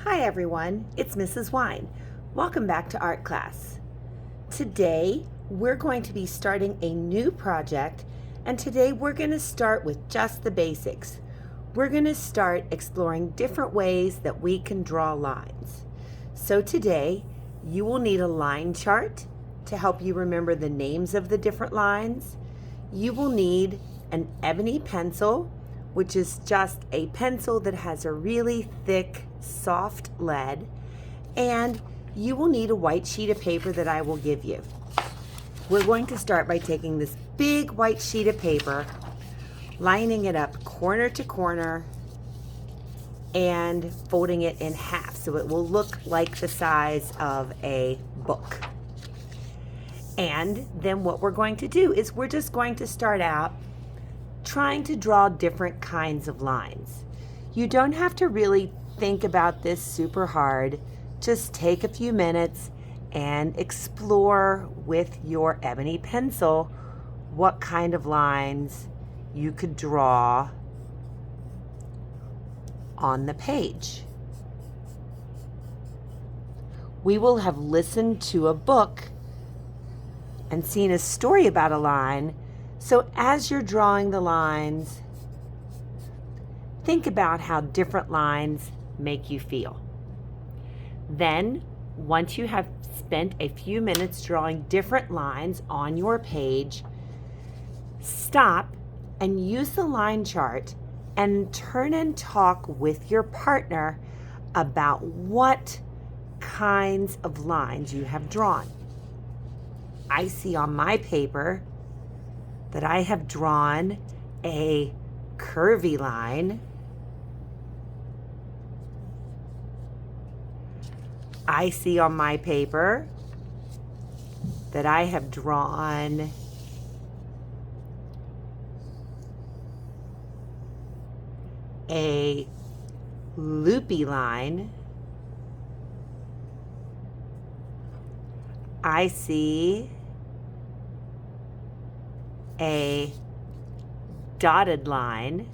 Hi everyone, it's Mrs. Wine. Welcome back to art class. Today we're going to be starting a new project, and today we're going to start with just the basics. We're going to start exploring different ways that we can draw lines. So today you will need a line chart to help you remember the names of the different lines. You will need an ebony pencil, which is just a pencil that has a really thick, soft lead, and you will need a white sheet of paper that I will give you. We're going to start by taking this big white sheet of paper, lining it up corner to corner, and folding it in half so it will look like the size of a book. And then what we're going to do is we're just going to start out trying to draw different kinds of lines. You don't have to really think about this super hard. Just take a few minutes and explore with your ebony pencil what kind of lines you could draw on the page. We will have listened to a book and seen a story about a line. So as you're drawing the lines, think about how different lines make you feel. Then, once you have spent a few minutes drawing different lines on your page, stop and use the line chart and turn and talk with your partner about what kinds of lines you have drawn. I see on my paper that I have drawn a curvy line. I see on my paper that I have drawn a loopy line. I see a dotted line.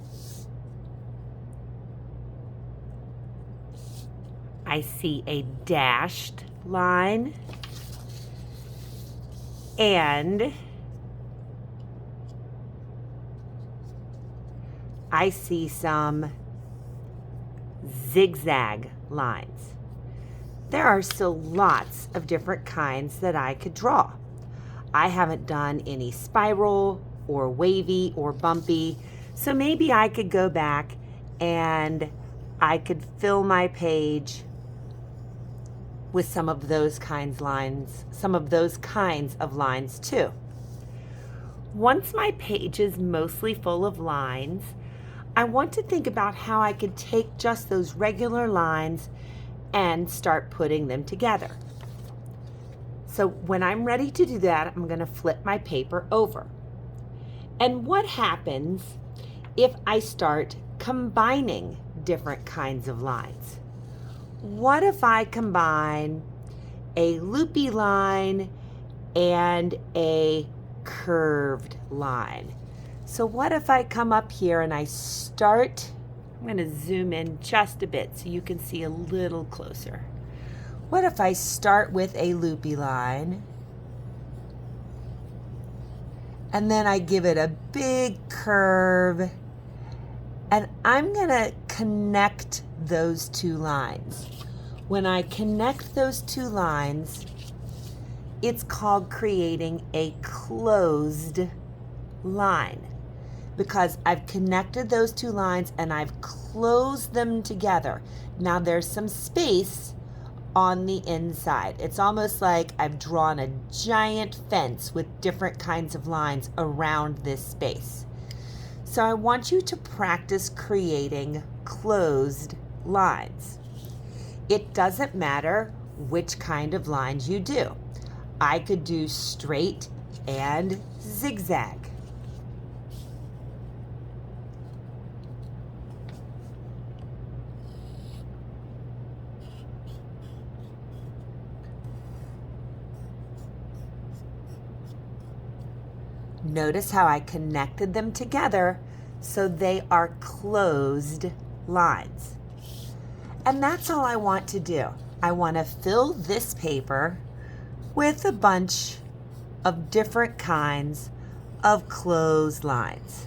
I see a dashed line. And I see some zigzag lines. There are still lots of different kinds that I could draw. I haven't done any spiral or wavy or bumpy, so maybe I could go back and I could fill my page with some of those kinds of lines too. Once my page is mostly full of lines, I want to think about how I could take just those regular lines and start putting them together. So when I'm ready to do that, I'm going to flip my paper over. And what happens if I start combining different kinds of lines? What if I combine a loopy line and a curved line? So what if I come up here and I start, I'm going to zoom in just a bit so you can see a little closer. What if I start with a loopy line and then I give it a big curve, and I'm going to connect those two lines. When I connect those two lines, it's called creating a closed line, because I've connected those two lines and I've closed them together. Now there's some space on the inside. It's almost like I've drawn a giant fence with different kinds of lines around this space. So I want you to practice creating closed lines. It doesn't matter which kind of lines you do. I could do straight and zigzag. Notice how I connected them together so they are closed lines. And that's all I want to do. I want to fill this paper with a bunch of different kinds of closed lines.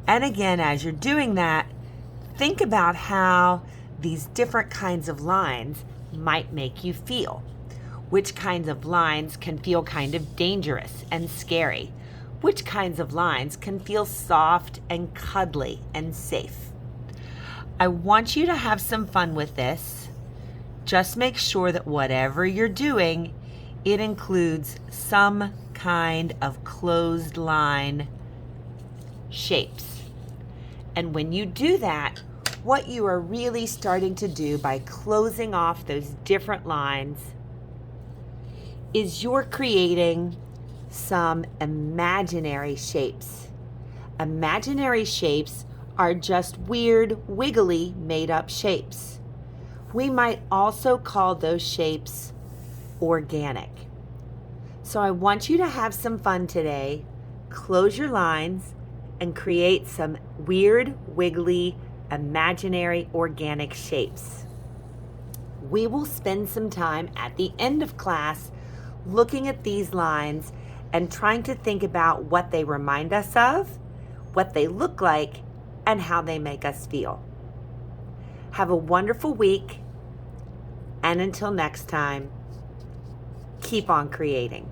And again, as you're doing that, think about how these different kinds of lines might make you feel. Which kinds of lines can feel kind of dangerous and scary? Which kinds of lines can feel soft and cuddly and safe? I want you to have some fun with this. Just make sure that whatever you're doing, it includes some kind of closed line shapes. And when you do that, what you are really starting to do by closing off those different lines is you're creating some imaginary shapes. Imaginary shapes are just weird, wiggly, made-up shapes. We might also call those shapes organic. So I want you to have some fun today. Close your lines and create some weird, wiggly, imaginary, organic shapes. We will spend some time at the end of class looking at these lines and trying to think about what they remind us of, what they look like, and how they make us feel. Have a wonderful week, and until next time, keep on creating.